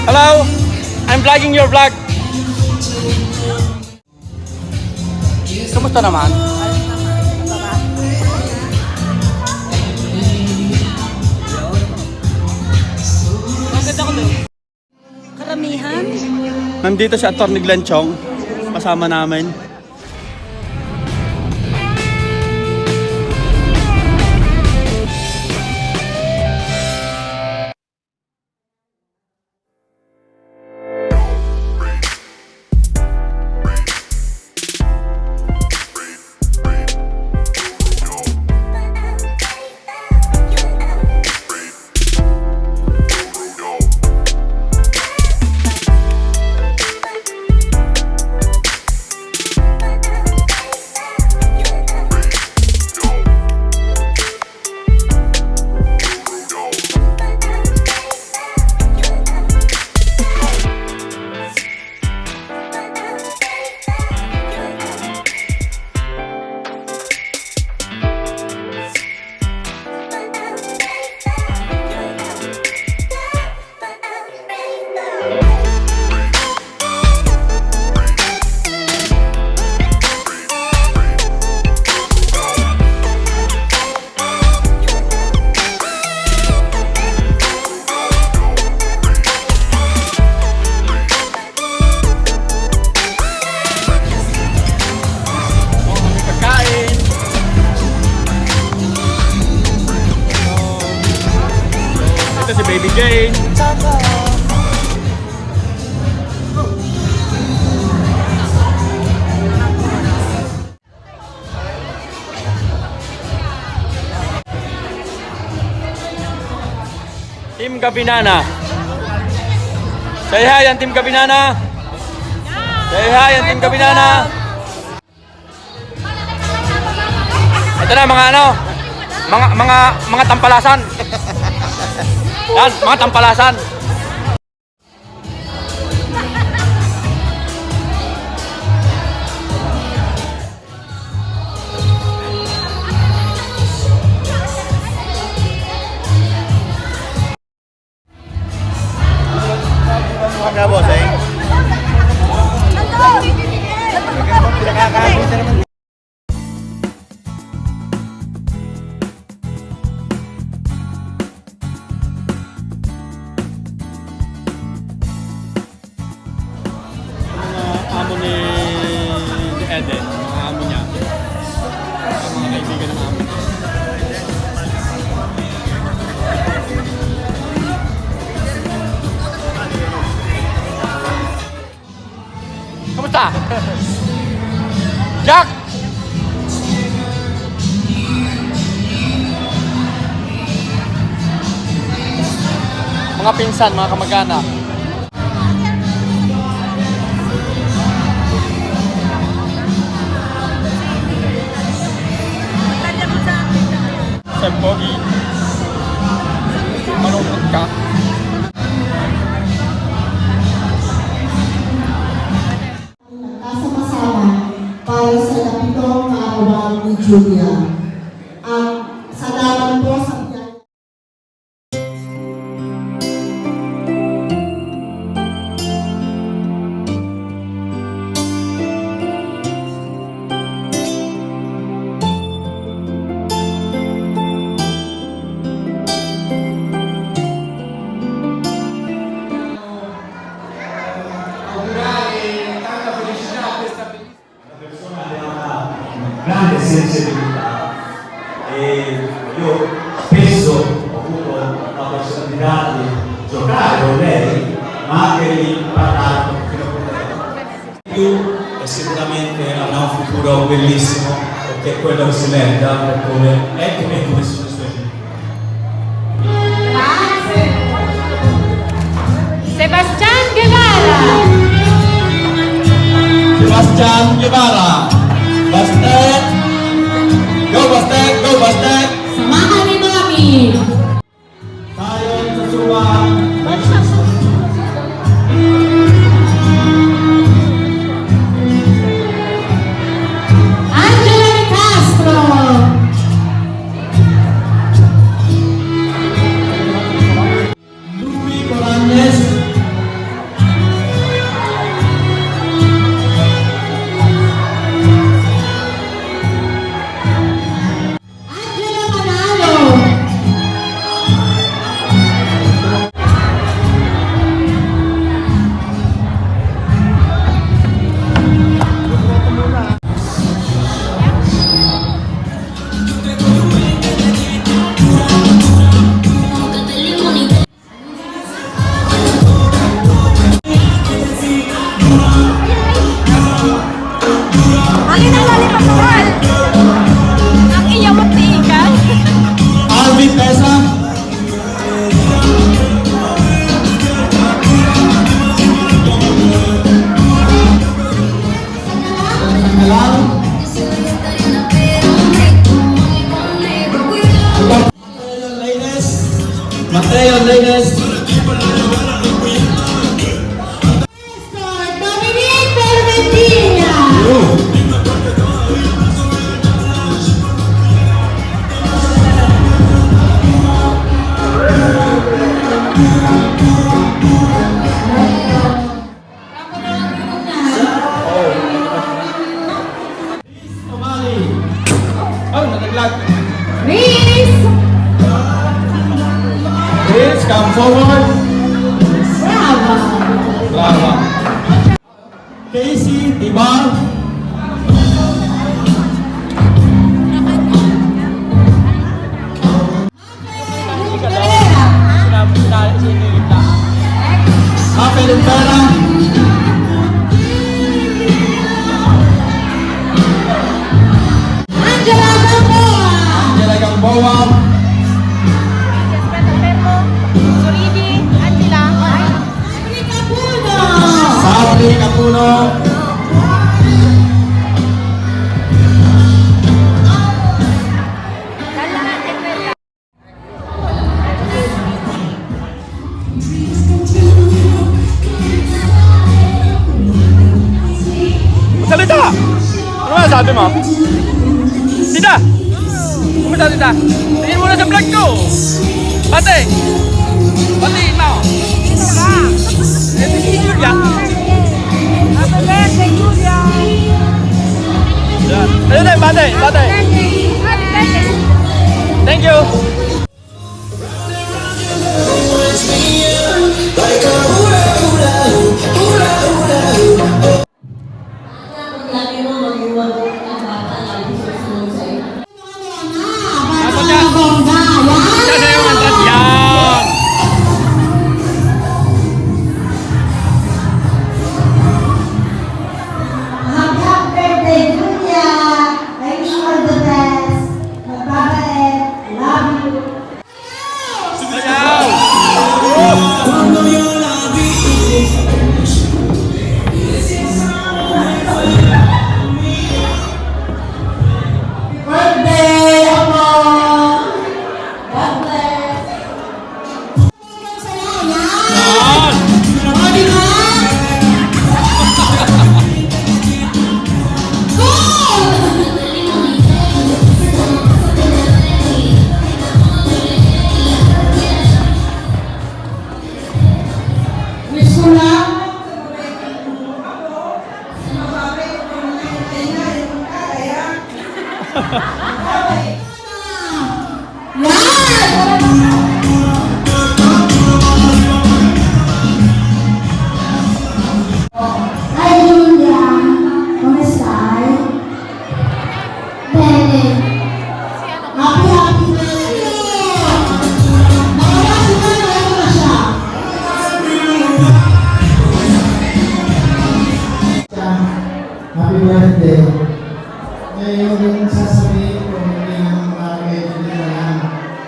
Hello, I'm vlogging your vlog. Kamusta naman? Karamihan? Nandito si Atty. Glenn Chong, kasama namin. Ito si Baby Jane. Team Gabinana. Say hi ang Team Gabinana. Say hi ang Team Gabinana. Ito na mga ano, mga tampalasan. Yan, mga tampalasan. Mga boss, eh. Amo ni Eden, mga amo niya. Mga kaibigan ng amo niya. Kamusta? Jack! Mga pinsan, mga kamag-anak. Sam Pogi, malungkot ka. Kasama-sama para sa lapitong kaarawan ni Julia. Ang salamat po sa biyaya. Grande sensibilità e io spesso ho avuto la possibilità di giocare con lei ma anche di parlare più e sicuramente avrà un futuro bellissimo perché è quello che si merita per come è come sono i suoi figli. Sebastian Guevara! Sebastian Guevara, Bastet, go Bastet, go Bastet! Samahan ni Mami! Tayo sa suwa, Angela de Castro! Lupi Coranes, Lord. Bravo! Bravo. Casey Tibar. Apel Vera. Angela Gamboa! Angela Gamboa. Africa Puno! Sabri Capuno. Salita! Ano nga sabi mo? Tita! Kumusta tita? Tingin muna sa vlog ko! Bate! Batiin mo! Eh, si Julia! Happy birthday, Julia! Yan. Ayun na, bate! Bate! Thank you! Lagi mo mag-iwan ang bata lagi susunod sa iyo. Ako niya! Bongga! Yan! Siya sa'yo ang atras yan! Happy birthday, Julia! I wish you all the best. Magbabait. Love you. Sayaw! Birthday, Opo! God bless. Yan! O, di ba? Wish ko lang. Hi, Julia. ¿Cómo estás? Bene. Happy birthday. Bawala sila, meron na siya. Happy birthday. Ngayon yung sasabihin ko, hindi naman bagay hindi na lang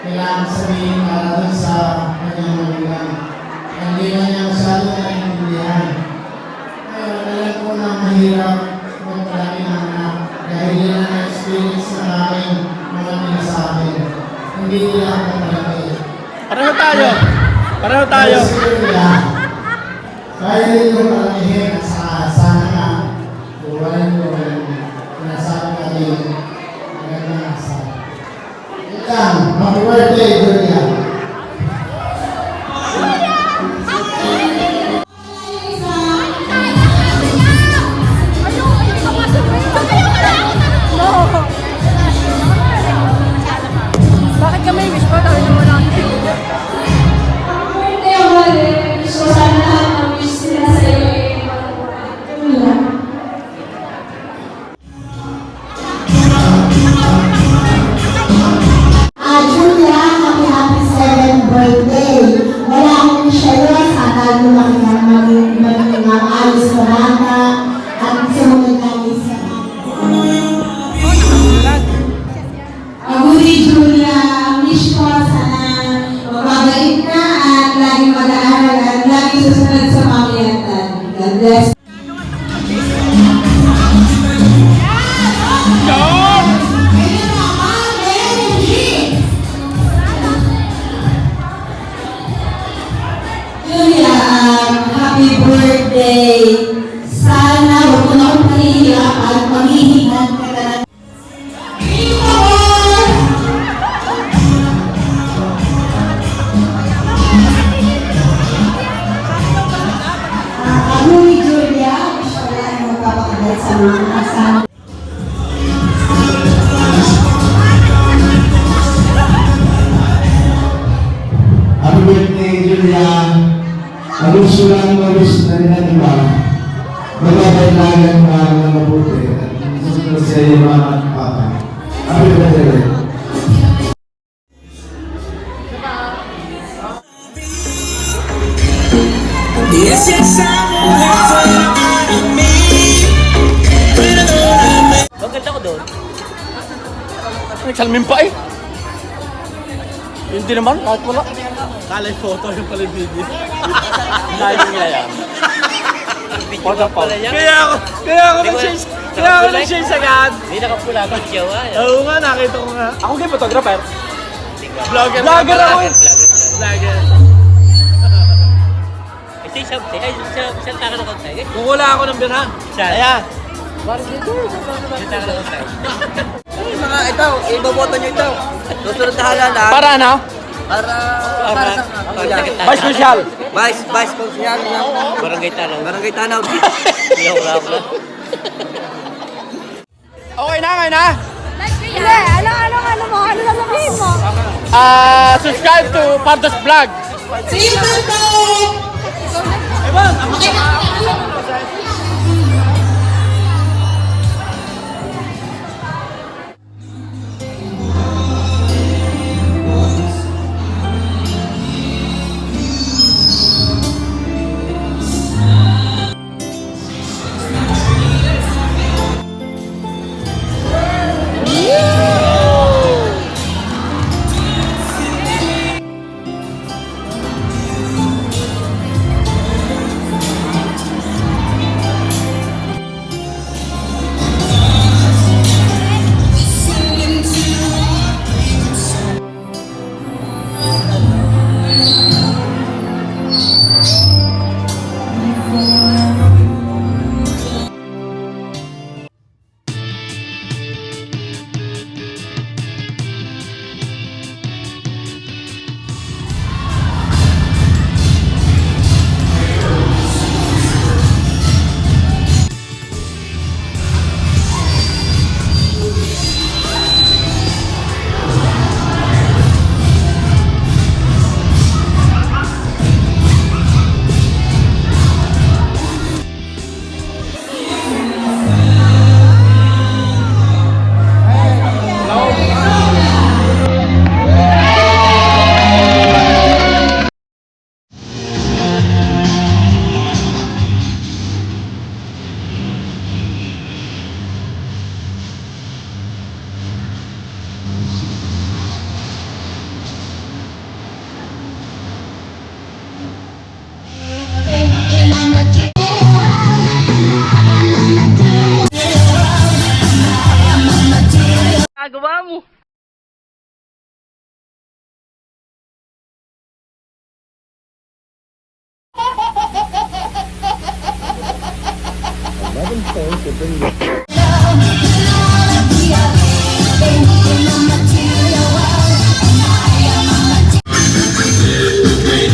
kailangan sabihin para dun sa kanyang magulang. Hindi na niya masyado naiintindihan. Ngayon, alam ko na mahirap magpalaki ng anak dahil yun ang experience na aking mga pinasabi. Hindi nila ako palaki. Pareho tayo! Pareho tayo! Pero siguro nila, kaya rin yung palakihin at sana nga, buwalan ko yung pinasabi ka rin, magandang asa. Yun lang, happy birthday, Julia! Bakit kami wish ko? Tawin naman natin. Birthday, Amore. Wish ko sana lahat ng wish nila sa iyo ay Julia. Julia, happy 7th birthday. Wala akong sa'yo, sana lumaki ka maging ayos na bata at sumunod lagi sa Aguri, Julia, wish ko sana mababait ka at laging mag-aaral at laging susunod sa pamilatan. God bless. Yan! Julia, happy birthday. Sana huwag mo na akong pahihiyak at maghihingan ka na ng Aguri, Julia, wish ko lang ay magpapakagat sa mga kasama. Happy birthday, Julia. ang gusto lang na rin ang iba, magpapailangan ng mabuti at susunod sa iyo mga papa. Happy birthday. Yes, yes, I will wait for you to me. When I know I'm Ang ganda ko doon. Ay, salmin pa eh. Hindi naman, kahit wala. Kala yung photo, yung pala yung video. Layo nila yan. Photo pa. Kaya ako nag-chase agad. Hindi nakapula ba jowa? Oo nga, nakita ko nga. Ako kayo photographer. Vlogger ako eh. Vlogger. Kasi siya taka na kontay. Kukula ako ng birhan. Siya. Ayan. Siya taka na kontay. Mga ito, iboboto nyo ito. Susunod na halala. Para ano? Para sa Vice Social. Vice Consial ng Barangay Tanaw. Barangay Tanaw. Iyaw lang na. Okay na. Hindi, ano mo? Ano sasabihin mo? Subscribe to Pardos Vlog. See you birthday! Nagawa mo.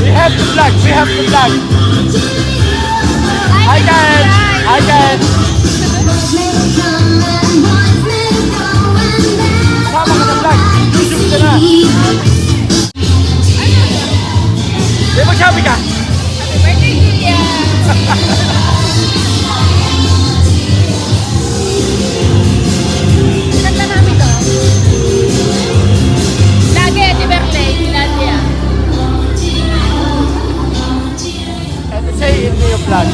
We have to vlog. Hi guys. Sama ka na vlog. YouTube ka na. Di magsabi ka? Happy birthday, Julia! Kanta namin to. Lagi, happy birthday, Julia. And say it in your vlog.